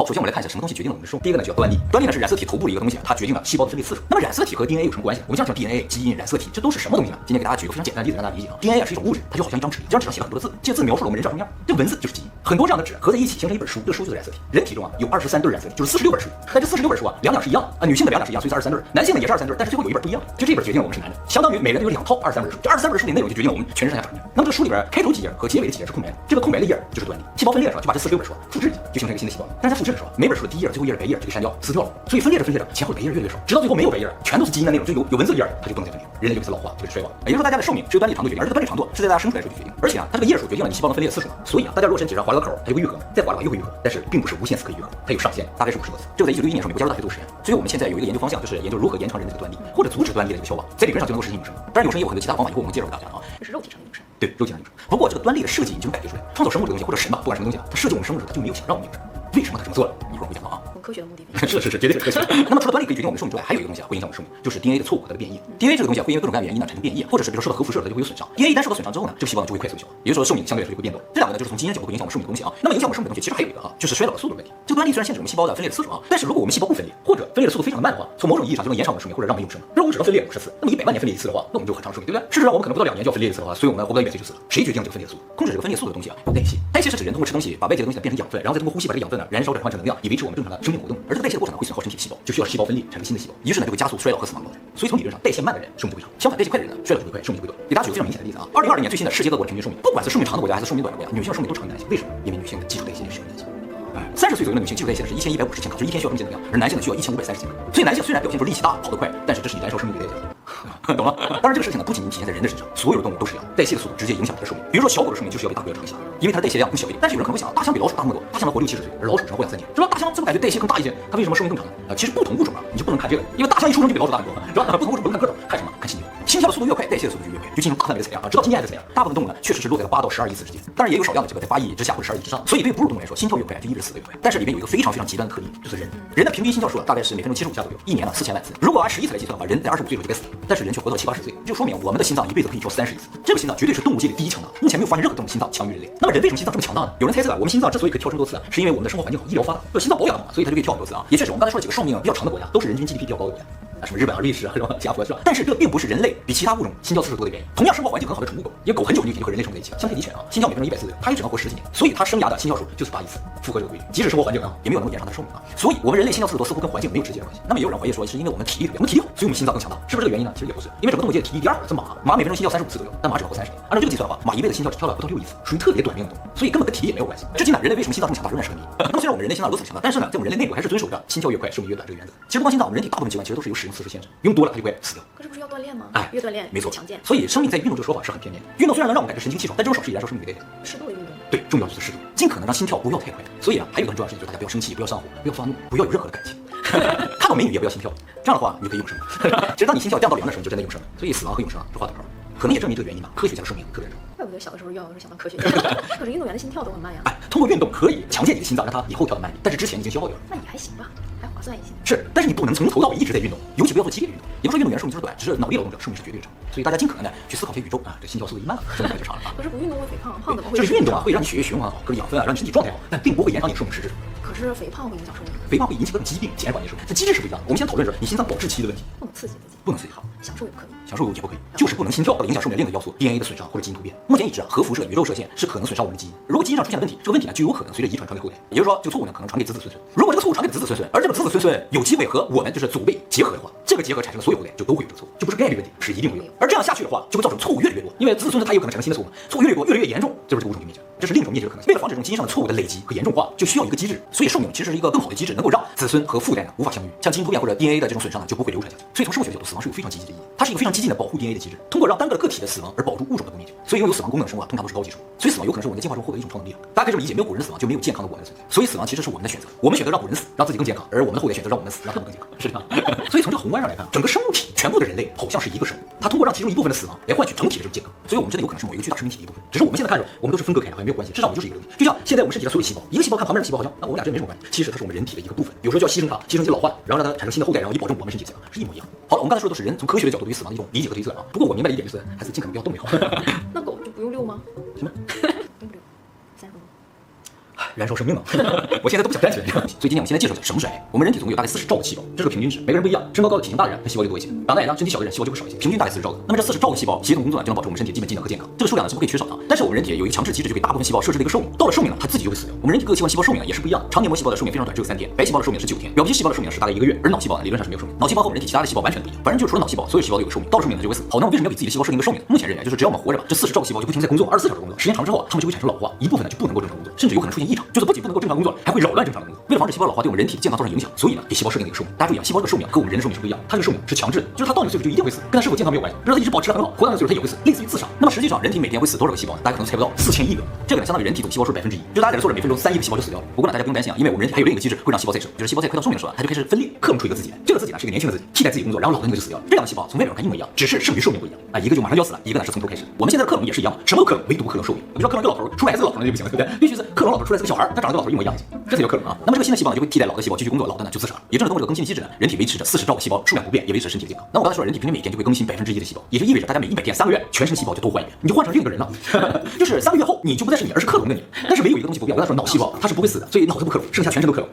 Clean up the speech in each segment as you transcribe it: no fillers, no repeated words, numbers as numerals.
好，首先我们来看一下什么东西决定了我们的寿命。第一个呢叫端粒，端粒呢是染色体头部的一个东西，它决定了细胞的分裂次数。那么染色体和 DNA 有什么关系？我们像 DNA、基因、染色体，这都是什么东西呢？今天给大家举一个非常简单的例子让大家理解啊。DNA 是一种物质，它就好像一张纸，这张纸上写了很多的字，这些字描述了我们人长什么样。这文字就是基因，很多这样的纸合在一起形成一本书，这个书就是染色体。人体中有23对染色体，就是46本书。但这46本书两两是一样女性的两两是一样，所以是23对，男性的也是23对，但是最后有一本不一样，就这本决定了我们是男的，相当于每人都有2套23本书。这23本书里内容就决定了我们全身上下长什么样。那么这个书里边开头几页和结尾的几页是空白的，这个空白的页就是端粒。细胞分裂的时候就把这46本书复制进去，就形成一个新的细胞。但是在复制的时候，每本书的第一页、最后一页的白页就给删掉、撕掉了，所以分裂着前后的白页越来越少，直到最后没有白页，全都是基因的内容，就有文字的页，它就不能再分裂，人类就开始老化，就开始衰亡。也就是说，大家的寿命是由端粒长度决定，而这个端粒长度是在大家生出来的时候就决定。而且它这个页数决定了你细胞能分裂的次数。所以大家如果身体上划了个口，它就会愈合，再划了又会愈合，但是并不是无限次可以愈合，它有上限，大概是50多次。这个在1961年时候美国加州大学做实验，所以我们现在有一个研究方向，就是研究如何延长人的这个端粒，或者阻止端粒的一个消亡，在理论上就能够实现永生。当然永生也有很多其他方法，以后我们介绍给大家啊。这是肉体上的永生。对，肉体上的永生。不过这个端粒的设计已经感觉出来，创造生物这个东西或者神吧，不管什么东西它设计我们生物的时候，它就没有想让我们永生。为什么他这么做了？一会儿我会讲啊。用科学的目的。是，绝对是科学。那么除了端粒可以决定我们的寿命之外，还有一个东西会影响我们寿命，就是 DNA 的错误和它的变异。DNA 这个东西会因为各种各样的原因产生变异，或者是比如说受到核辐射，它就会有损伤。DNA 一旦受到损伤之后呢，这个细胞就会快速消亡，也就是说寿命相对来说会变短。这两个呢，就是从基因角度会影响我们寿命的东西啊。那么影响我们寿命的东西，其实还有一个就是衰老的速度的问题。这个端粒虽然限制我们细胞的分裂的次数但是如果我们细胞不分裂，或者分裂的速度非常的慢的话，从某种意义上就能延长我们的寿命，或者让我们永生。如果我只能分裂50次，那么100万年分裂一次的话，那我们就很长寿命，对不对？事实上我们可能不到2年就要分裂一次的话，所以我们活不到100岁就死了。谁决定这个分裂速度？控制这个分裂速度的东西有代谢。代谢是指人通过吃东西把外界的东西变成养分，然后再通过呼吸把这个养分燃烧转换成能量，以维持我们正常的生命活动。而这个代谢的过程会损耗身体的细胞，就需要细胞分裂产生新的细胞，于是呢就会加速衰老和死亡的过程。所以从理论上，代谢慢的人寿命就会长，相反代谢快的人呢，衰老就会快，寿命就会短。给大家举个非常明显的例子啊，2020年最新的世界各国的平均寿命，不管是寿命长的国家还是寿命短的国家，女性寿命都长于男性。为什么？因为女性的基础代谢是使用男性。30岁左右的女性基础代谢是1150千卡，就是一天需要用尽能量，而男性呢需要1530千卡。所以男性虽然表现出力气大、跑得快，但是这是以燃烧生命为代价的，懂了？当然这个事情呢不仅体现在人的身上，所有的动物都是一样，代谢的速度直接影响它的寿命。比如说小狗的寿命就是要比大狗要长一些，因为它的代谢量更小一点。但是有人可能会想，大象比老鼠大那么多，大象能活60-70岁，而老鼠只能活2-3年，是吧？大象这么感觉代谢更大一些，它为什么寿命更长呢？其实不同物种你就不能看这个，因为大象一出生就比老鼠大很多，是吧？不同物种不能看个头，看什么？看心跳。心跳的速度越快，代谢的速度就越快，就进入大范围的采样直到今天还在采样。大部分动物呢确实是落在了8到12亿次之间，当然也有少量的这个在8亿之下或者12亿之上。所以对哺乳动物来说，心跳越快就意味着死得越快。但是里面有一个非常极端的特例，就是人的平均心跳数大概是每分钟75下左右，一年呢4000万次。如果按11次来计算的话，人在25岁的时候就该死了，但是人却活到70-80岁，就说明我们的心脏一辈子可以跳31次。这个心脏绝对是动物界的第一强大，目前没有发现任何动物心脏强于人类。那么人为什么心脏这么强大呢？有人猜测我们心脏之所以可以跳这么多次是因为我们的生活环境好，医疗发达，心脏保养好，所以它就可以跳很多次啊。也确实，我们刚才说了几个寿命比较长的国家，都是人均 GDP 比较高的国家。什么日本瑞士什么加佛是吧？但是这并不是人类比其他物种心跳次数多的原因。同样生活环境很好的宠物狗，因为狗很久就已经和人类生活在一起了。像泰迪犬心跳每分钟140，它也只能活10几年，所以它生涯的心跳数就是8亿次，符合这个规律。即使生活环境也没有能够延长它的寿命所以我们人类心跳次数多似乎跟环境没有直接的关系。那么也有人怀疑说，是因为我们体力好，所以我们心脏更强大，是不是这个原因呢？其实也不是，因为整个动物界的体力第2是马每分钟心跳35次左右，但马只能活30年。按照这个计算的话，马一辈子心跳只跳了不到6亿次，属于特别短命的动物，所以根本跟体力也没有关系。至今呢，人类为什么心脏这么强大仍然是个谜。那么虽然我们人类心脏如此强大，但是呢，在我们人类内部还是遵守着心跳越快寿命越短这个原则。其实不光心脏，我们人体大部分器官其实都是有使用次数限制，用多了它就会死掉。可是不是要锻炼吗？越锻炼没错，强健。所以生命在于运动这个说法是很片面的。运动虽然能让我们感知神清气爽，但这种爽是以燃烧生命为代价。适度的运动。对，重要就是适度，尽可能让心跳不要太快。所以还有一个很重要的事情就是大家不要生气，不要上火，不要发怒，不要有任何的感情。看到美女也不要心跳，这样的话你就可以永生。其实当你心跳降到0的时候，你就真的永生了。所以死亡和永生是画等号。可能也证明这个原因科学家的寿命特别长。怪不得小的时候要是想当科学家，可是运动员的心跳都很慢呀。通过运动可以强健你的心脏，让它以后跳得慢一点，但是之前已经消耗掉了。那也还行吧，还划算一些。是，但是你不能从头到尾一直在运动，尤其不要做激烈的运动。也不是说运动员寿命就是短，只是脑力劳动者寿命是绝对长。所以大家尽可能的去思考一些宇宙这心跳速度一慢了，寿命就长了。可是不运动会肥胖，胖怎么会？就是运动会让你血液循环好，各种养分让你身体状态好，但并不会延长你的寿命实质。可是肥胖会影响寿命。肥胖会引起各种疾病，减缓你寿命，这机制是不一样的。我们先讨论是你心脏保质期的问题。不能刺激自己，不能刺激好，享受也可以，享受也不可以，就是不能心跳影响寿命的另一个要素 DNA 的损伤或者基因突变。目前已知核辐射、宇宙射线是可能损伤我们的基因。如果基因上出现了问题，这个问题呢就有可能随着遗传传给后代，也就是说这个错误呢可能传给子子孙孙。如果这个错误传给子子孙孙，而这个子子孙孙有机会和我们就是祖辈结合的话，这个结合产生的所有后代就都会有这个错误，就不是概率问题，是一定会有。而这样下去的话，就会造成错误越来越多，因为子子孙孙他有可能产生新的错误，错误越来越多，越来越严重，就是这个物种就灭绝了，这是另一种灭绝的可能性。为了防止这种基因上的错误的累积和严重化，就需要一个机制，所以寿命其实是一个更好的机制，能够让子孙和父代呢无法相遇，像基因突变或者 DNA 的这种损伤呢就不会流传下去。所以从生物学角度，死亡是有非常积极的意义，它是一个非常激进的保护 DNA 的机制，通过让单个的个体的死亡而保住物种的不灭绝。所以拥有死亡功能的生物通常都是高级生物，所以死亡有可能是我们在进化中获得一种超能力。大家可以这么理解，没有古人的死亡就没有健康的我们的存在，所以死亡其实是我们的选择，我们选择让古人死，让自己更健康，而我们的后代选择让我们死，让他们更健康，是这样。所以从这个宏观上来看，整个生物体全部的人类好像是一个生物，它通过让其中一部分的死亡来换取整体的这种健康，所以我们真的有可能是某一个巨大生命体的一部分。只是我们现在看着我们都是分割开的，好像没有关系，事实上我们就是一个东西。就像现在我们身体的所有细胞，一个细胞看旁边的细胞好像我们俩真没什么关系，其实它是我们人体的一个部分。有时候就要牺牲它，牺牲其老化，然后让它产生新的后代，然后以保证我们身体健康，是一模一样。好了，我们刚才说的都是人从科学的角度对于死亡的一种理解和推测啊。不过我明白的一点就是还是尽可能不要动就好。那狗就不用遛吗？什么？用不了，30分钟。燃烧生命了。我现在都不想站起来。所以今天我们先来介绍一下什么是癌。我们人体总共有大概40兆个细胞，这是个平均值，每个人不一样。身高高的、体型大的人，他细胞就多一些；长得矮的、身体小的人，细胞就会少一些。平均大概40兆个。那么这40兆个细胞协同工作呢，就能保持我们身体基本机能和健康。这个数量呢是不可以缺少的。但是我们人体有一个强制机制，就给大部分细胞设置了一个寿命。到了寿命呢，它自己就会死掉。我们人体各个器官细胞寿命呢也是不一样。肠黏膜细胞的寿命非常短，只有3天；白细胞的寿命是9天；表皮细胞的寿命是大概1个月，而脑细胞呢理论上是没有寿命。脑细胞和我们人体其他的细胞完全不一样，反正就除了脑细胞，所有细胞都有个寿命，到了寿命呢就会死。好，那我为什么要给自己的细胞设定一个寿命？目前认为就是只要我们活着吧，这40兆个细胞就不停在工作，24小时工作，时间长之后啊，它们就会产生老化，一部分呢就不能够正常工作，甚至有可能出现异常，就是不仅不能够正常工作，还会扰乱正常的工作。为了防止细胞老化对我们人体的健康造成影响，所以呢给细胞设定了一个寿命。大家注意啊，细胞这个寿命和我们人的寿命是不一样，它这个寿命是强制的，就是它到那个岁数就一定会死，跟它是否健康没有关系。如果它一直保持得很好，活到那个岁数它也会死，类似于自杀。那么实际上人体每天会死多少个细胞呢？大家可能猜不到，4000亿个。这个呢相当于人体总细胞数1%，就大家在这坐着每分钟3亿个细胞就死掉了。不过呢大家不用担心啊，因为我们人体还有另一个机制会让细胞再生，就是细胞在快到寿命的时候啊，它就开始分裂，克隆出一个自己来。这个自己呢是一个年轻的自己，替代自己工作，然后老的那个就死掉了。这两个细胞从外表看一模一样，只是剩余寿命不一样啊，一个就马上就要死了，一个呢是从头开始。我们现在的克隆也是一样的，什么都克隆，唯独不克隆寿命。你说克隆一个老头出来是个老头那就不行了，对不对？必须是克隆老头出来是个小孩，他长得跟老头一模一样，这才叫克隆啊。那么这个新的细胞呢就会替代老的细胞继续工作，老的呢就自杀了。也正是通过这个更新机制呢，人体维持着40兆个细胞数量不变，也维持身体的健康。那我刚才说了，人体平均每天就会更新1%的细胞，也就意味着大家每100天3个月，全身细胞就都换一遍，你就换成另一个人了。就是3个月后你就不再是你，而是克隆的你。但是唯有一个东西不变，我刚才说脑细胞它是不会死的，所以脑子不克隆，剩下全身都克隆。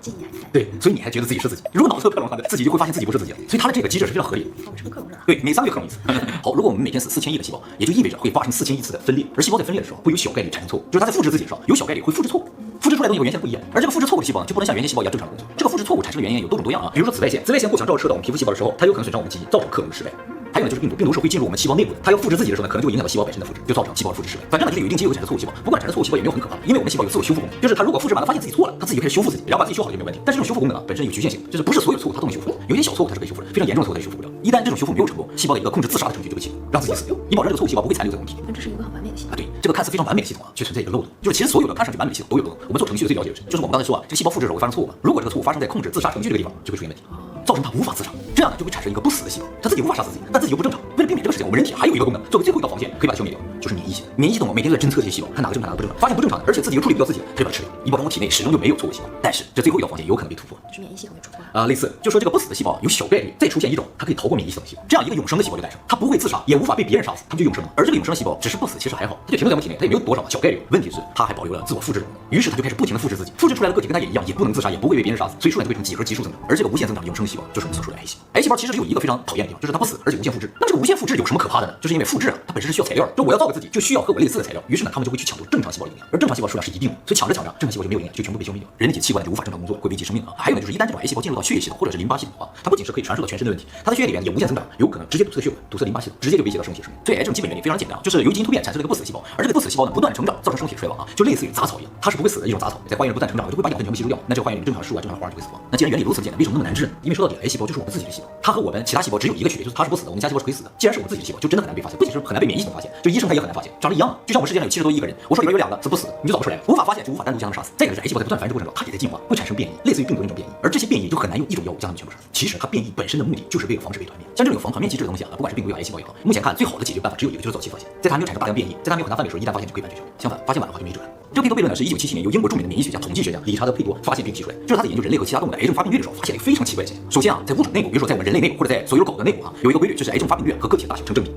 对，所以你还觉得自己是自己。如果脑子都克隆的话，自己就会发现自己不是自己了。所以它的这个机制是非常合理的。我们是个克隆人。对，每3个月克隆一次。好，如果我们每天死4000亿个细胞，也就意味着会发生4000亿次的分裂。而细胞在分裂的时候，会有小概率产生错误，就是它在复制自己的时候，有小概率会复制错误。复制出来的东西和原先不一样，而这个复制错误的细胞呢，就不能像原先细胞一样正常的工作。这个复制错误产生的原因有多种多样啊，比如说紫外线，紫外线过强照射到我们皮肤细胞的时候，它有可能损伤我们基因，造成克隆失败。还有呢，就是病毒，病毒是会进入我们细胞内部的，它要复制自己的时候呢，可能就会影响到细胞本身的复制，就造成细胞复制失败。反正呢，就是有一定机会产生错误细胞，不过产生错误细胞也没有很可怕，因为我们细胞有自我修复功能，就是它如果复制完了发现自己错了，它自己就开始修复自己，然后把自己修好了就没有问题。但是这种修复功能啊，本身有局限性，就是不是所有错误它都能修复的，有些小错误它是可以修复的，非常严重的错误它就修复不了。一旦这种修复没有成功，细胞的一个控制自杀的程序就会启动，让自己死掉，以保证这个错误细胞不会残留在我们体内。这是一个很完美的系统啊，对，这个看似非常完美的系统啊，却存在一个漏洞，就是其实所有的看上去完美的系统都有漏洞。我们做程序的最了解的是，就是我们刚才说啊，这个细胞复制的时候会发生错误嘛，如果这个错误发生在控制自杀程序这个地方，就会出现问题，造成它无法自杀，这样呢就会产生一个不死的细胞，它自己无法杀死自己，但自己又不正常。为了避免这个事情，我们人体还有一个功能，作为最后一道防线，可以把它消灭掉，就是免疫系统。免疫系统每天都在侦测这些细胞，看哪个正常哪个不正常，发现不正常的，而且自己又处理不掉自己，它就把它吃掉，以保证我体内始终就没有错误细胞。但是这最后一道防线有可能被突破，是免疫系统被触发类似就说这个不死的细胞有小概率再出现一种它可以逃过免疫系统的细胞，这样一个永生的细胞就诞生，它不会自杀，也无法被别人杀死，它们就永生了。而这个永生的细胞只是不死，其实还好，它就停留在我们体内，它也没有多少小概率。问题是它还保留了自我复制的功能，于是它就开始不停的复制自己，复制出来的个体跟它也一样，也不能自杀，也不会被别人杀死，所以数量就会呈几何级数增长。而这个无限增长的永生细胞就是我们所说的癌细胞。癌细胞其实只有一个非常讨厌的地方，就是它不死，而且无限复制。那么这个无限复制有什么可怕的呢？就是因为复制啊，它本身是需要材料的，就我要造个自己，就需要和我类似的材料，于是呢，他们就会去抢夺正常细胞的营养，而正常细胞数量是一定的，所以抢着，正常细胞就没有营养，就全部被消灭掉，人体器官就无法正常工作，会危及生命啊。还有呢，就是一旦这种癌细胞进入到血液系统或者是淋巴系统的话，它不仅是可以传输到全身的问题，它的血液里面也无限增长，有可能直接堵塞血管、堵塞淋巴系统，直接就威胁到生物体生命。所以癌症基本原理非常简单，就是由于基因突变产生了一个不死的细胞，而这个不死的细胞呢不断成长，造成生物体的衰亡啊，就类似于杂草一样，它是不会死的一种杂草，在花园里不断成长，就会把养分全部吸收掉，那这个花园里正常的树啊、正常的花就会死亡。那既然原理如此简单，为什么那么难治呢？因为说到底，癌细胞就是我们自己的细胞，它和我们其他细胞只有一个区别，就是它是不死的，我们其他细胞是可以死的。既然是我们自己的细胞，就真的很难被发现，不仅是很难被免疫系统发现，就医生他也很难发现，长得一样啊。就像我们世界上有70多亿个人，我说里边有2个是不死的，你就找不出来，无法发现就无法单独将它们杀死。再一个是癌细胞在不断繁殖过程中，它也在进化，会产生变异，类似于病毒那种变异，而这些变异就很难用一种药物将它们全部杀死。其实它变异本身的目的就是为了防止被团灭。像这种有防团灭机制的东西啊，不管是病毒也好，癌细胞也好，目前看最好的解决办法只有一个，就是早期发现，在它没有产生大量变异，在它没有很大范围的时候，一旦发现就可以完全消灭。相反，发现晚的话就没辙了。这个佩多悖论呢，是1977年由英国著名的免疫学家、统计学家理查德·佩多发现并提出来，就是他在研究人类和其他动物的癌症发病率的时候，发现了一个非常奇怪的现象。首先啊，在物种内部，比如说在我们人类内部或者在所有狗的内部啊，有一个规律，就是癌症发病率和个体的大小成正比。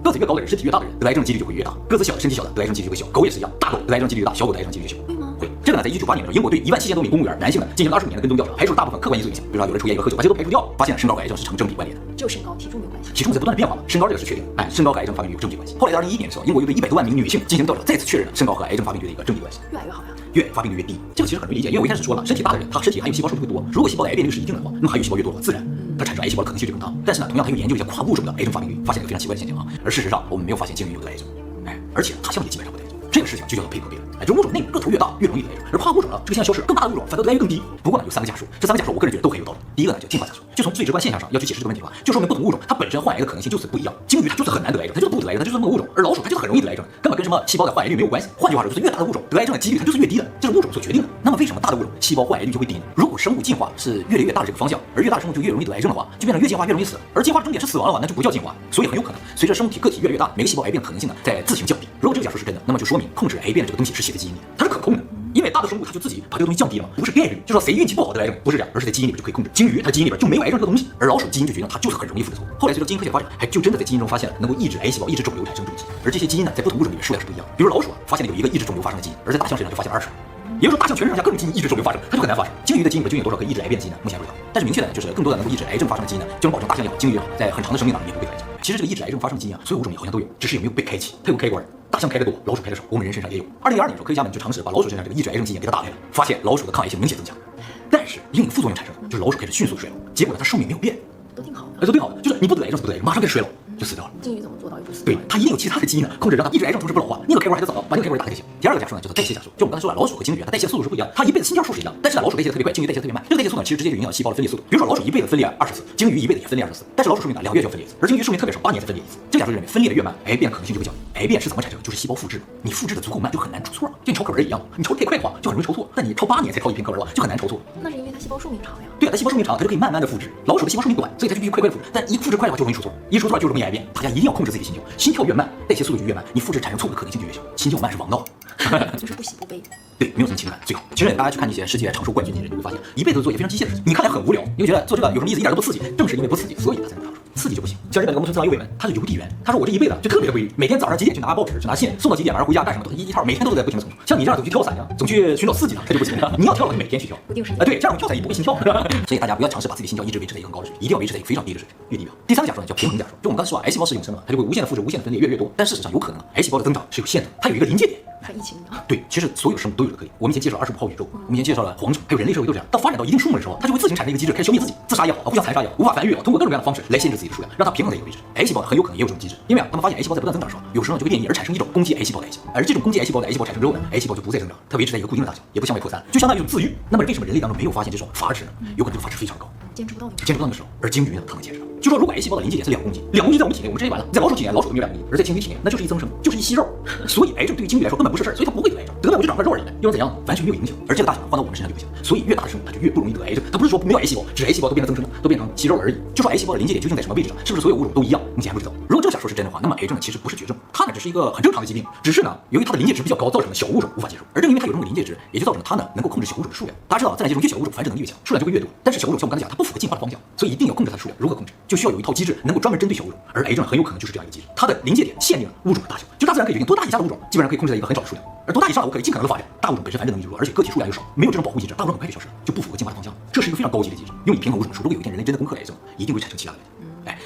个子越高的人，身体越大的人，得癌症几率就会越大；个子小的，身体小的，得癌症几率就会小。狗也是一样，大狗得癌症几率越大，小狗得癌症几率越小。会吗？会。这个呢，在1998年的时候，英国对17000多名公务员男性呢进行了25年的跟踪调查，排除了大部分客观因素影响，比如说有人抽烟、有人喝酒，把这些都排除掉了，发现身高和癌症是成正比关联的。只有身高，体重没有关系。体重在不断的变化嘛，身高这个是确定的，身高和癌症发病率有正比关系。后来在2011年的时候，英国又对100多万名女性进行调查，再次确认了身高和癌症发病率的一个正比关系。越来越好呀。发病率越低，这个其实很容易理解，因为我一开始说了，身体大的人，他身体含有细胞数就会多。如果细胞的癌变率是一定的话，那么含有细胞越多的话，自然它产生癌细胞的可能性就更大。但是呢，同样他又研究了一些跨物种的癌症发病率，发现了一个非常奇怪的现象啊。而事实上，我们没有发现鲸鱼有得癌症，而且它相比基本上不得癌症。这个事情就叫做配合悖论，就物种内个头越大越容易得癌症，而跨物种呢，这个现象消失，更大的物种反倒得癌率更低。不过呢，有3个假说，这3个假说我个人觉得都很有道理。第一个呢，就进化假说，就从最直观现象上要去解释这个问题的话，就说明不同物种它本身患癌的可能性就是不一样。鲸鱼它就是很难得癌症，它就是不得癌症，它就是这么个物种；而老鼠它就是很容易得癌症，根本跟什么细胞的患癌率没有关系。换句话说，就是越大的物种得癌症的几率它就是越低的，这是物种所决定的。那么为什么大的物种细胞患癌率就会低呢？如果生物进化是越来越大的这个方向，而越大的生物就越容易得癌症的话，就变成越进化越容易死，而进化的终点是死亡的话，那就不叫进化。所以很有可能随着生物体个体越来越大，每个细胞癌变的可能性呢在自行降低。如果这个假说是真的，那么就说明控制癌变的这个东西是写在基因里，它是可控的。因为大的生物它就自己把这个东西降低了嘛，不是概率，就说谁运气不好得癌症，不是这样，而是在基因里边就可以控制。鲸鱼它基因里边就没有癌症这个东西，而老鼠基因就决定它就是很容易复制错误。后来随着基因科学发展，还就真的在基因中发现了能够抑制癌细胞、抑制肿瘤产生这种基因，而这些基因呢，在不同物种里面数量是不一样的。比如老鼠发现了有一个抑制肿瘤发生的基因，而在大象身上就发现了20个。也就是说，大象全身上下各种基因抑制肿瘤发生，它就很难发生。鲸鱼的基因里究竟有多少可以抑制癌变基因呢？目前还不知道。但是明确的就是，更多的能够抑制癌症发生的基因呢，就能保证大象也好，鲸鱼也好，在很长的生命当中也不会得癌症。其实这个抑制癌症发生的基因啊，所有物种里好像都有，只是有没有被开启。它有开关，大象开的多，老鼠开的少。我们人身上也有。2002年的时候，科学家们就尝试把老鼠身上这个抑制癌症基因给它打开了，发现老鼠的抗癌性明显增强。但是另一个副作用产生了，就是老鼠开始迅速衰老。结果呢，它寿命没有变，都挺好的。都挺好的，就是你不得癌症是不得癌症，马上开始衰老就死掉了。鲸鱼怎么做到又不死？对，它一定有其他的基因呢，控制让它抑制癌症，同时不老化。那个开关还得早，把那个开关打开就行。第二个假说呢，叫做代谢假说。就我们刚才说了，老鼠和鲸鱼它代谢速度是不一样，它一辈子心跳数是一样，但是呢，老鼠代谢的特别快，鲸鱼代谢特别慢。这个代谢速度其实直接就影响细胞的分裂速度。比如说老鼠一辈子分裂20次，鲸鱼一辈子也分裂20次，但是老鼠寿命呢2个月就要分裂一次，而鲸鱼寿命特别少，8年才分裂一次。这个假说认为分裂的越慢，癌变可能性就会较低。癌变是怎么产生？就是细胞复制，你复制的足够慢就很难出错，就你抄课文一样，你抄太快的话就很容易抄错，但你抄8年才抄一篇课文的话就很难抄错。那是因为它细胞寿命长呀。对啊，它细胞寿命长，它就可以慢慢的复制。老鼠的细胞寿命短，所以它就必须快快的复制。但一复制快的话就容易出错，一出错就容易癌变。大家一定要控制自己的心跳，心跳越慢，代谢速度就越慢，你复制产生错误的可能性就越小。心跳慢是王道。就是不喜不悲。对，没有什么情感最好。其实大家去看那些世界长寿冠军级的人，你会发现一辈子做一些非常机械的事情，你看来很无聊，你会觉得做这个有什么意思？一点都不刺激。正是因为不刺激，所以它才能长寿。刺激就不行。像日本的木村次郎有尾门，他是邮递员，他说我这一辈子就特别的规律，每天早上几点去拿报纸，去拿信，送到几点，晚上回家干什么，都一套，每天都在不停的送出。像你这样总去跳伞呀，总去寻找刺激的，这就不行了。你要跳了，就每天去跳。不定时间。对，这样跳伞也不会心跳。所以大家不要尝试把自己心跳一直维持在一个很高的水平，一定要维持在一个非常低的水平，越低越好。第三个假说呢叫平衡假说，就我们刚才说癌细胞是永生的，它就会无限的复制、无限的分裂，越来越多。但事实上有可能癌细胞的增长是有限的，它有一个临界点。还疫情呢？对，其实所有的生物都有的可以。我们以前介绍了25号宇宙，我们以前介绍了蝗虫，还有人类社会都这样。到发展到一定数目的时候，它就会自行产生一个机制，开始消灭自己，自杀也好，互相残杀也好，无法繁育也好，通过各种各样的方式来限制自己的数量，让它平衡在一个位置。癌细胞很有可能也有这种机制，因为他们发现癌细胞在不断增长的时候，有时候就会变异而产生一种攻击癌细胞的癌细胞，而这种攻击癌细胞的癌细胞产生之后呢，癌细胞就不再增长，它维持在一个固定的大小，也不向外扩散，就相当于一种自愈。那么为什么人类当中没有发现这种阀值呢？有可能这个阀值非常高，坚持不到坚持不到那个时候，而鲸鱼呢，它能坚持到。就说如果癌细胞的临界点是2公斤，2公斤在我们体内我们直接完了，在老鼠体内老鼠都没有2公斤，而在鲸鱼体内那就是一增生，就是一息肉。所以癌症对于鲸鱼来说根本不是事儿，所以它不会得癌症，得了我就长块肉而已，又能怎样？完全没有影响。而这个大小换到我们身上就不行，所以越大的生物它就越不容易得癌症。它不是说没有癌细胞，只是癌细胞都变成增生了，都变成息肉了而已。就说癌细胞的临界点究竟在什么位置上，是不是所有物种都一样？目前还不知道。如果这个假说是真的话，那么癌症呢其实不是绝症，它呢只是一个很正常的疾病，只是呢由于它的临界值比较高，造成了小物种无法接受。而正因为它有这么个临界值，也就造成了它呢能够控制小物种的数量。大家知道，自然界中越小的物种繁殖能力越强，数量就会越多。但是小物种像我们刚才讲，它不符合进化的方向，所以一定要控制它的数量。如何控制？就需要有一套机制能够专门针对小物种。而癌症很有可能就是这样一个机制，它的临界点限定了物种的大小，就大自然可以决定多大以下的物种基本上可以控制在一个很少的数量，而多大以上的我可以尽可能的发展。大物种本身繁殖能力就弱，而且个体数量又少，没有这种保护机制，大物种很快就消失了，就不符合进化的方向。这是一个非常高级的机制，用以平衡物种的数。如果有一天人类真的攻克了癌症，一定会产生其他的问题。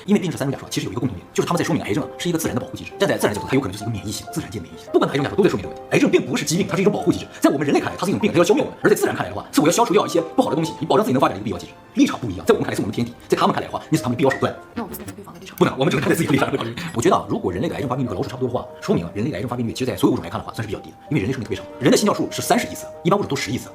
因为毕竟是3种假说，其实有一个共同点，就是他们在说明癌症是一个自然的保护机制。站在自然角度，它有可能就是一个免疫系统，自然界免疫系统。不管哪一种假说都在说明这个问题。癌症并不是疾病，它是一种保护机制。在我们人类看来，它是一种病，它要消灭我们；而在自然看来的话，是我要消除掉一些不好的东西，以保证自己能发展的一个必要机制。立场不一样，在我们看来是我们的天敌，在他们看来的话，那是他们的必要手段。那我们变成对方的立场？不能，我们只能站在自己的立场上考虑。我觉得如果人类的癌症发病率和老鼠差不多的话，说明人类的癌症发病率其实在所有物种来看的话，算是比较低的，因为人类寿命特别长，人的心跳数是30亿次，一般物种都10亿次。